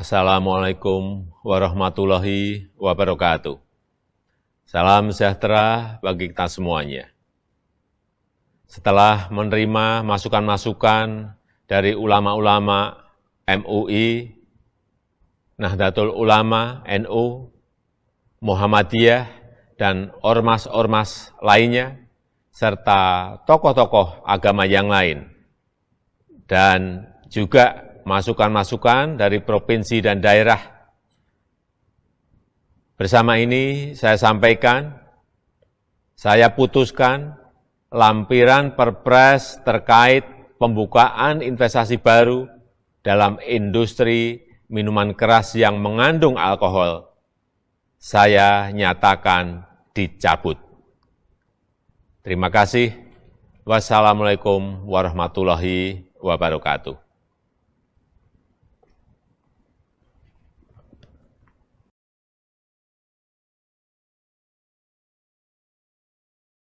Assalamualaikum warahmatullahi wabarakatuh. Salam sejahtera bagi kita semuanya. Setelah menerima masukan-masukan dari ulama-ulama MUI, Nahdlatul Ulama, NU, Muhammadiyah, dan ormas-ormas lainnya, serta tokoh-tokoh agama yang lain, dan juga masukan-masukan dari provinsi dan daerah. Bersama ini saya sampaikan, saya putuskan lampiran Perpres terkait pembukaan investasi baru dalam industri minuman keras yang mengandung alkohol, saya nyatakan dicabut. Terima kasih. Wassalamualaikum warahmatullahi wabarakatuh.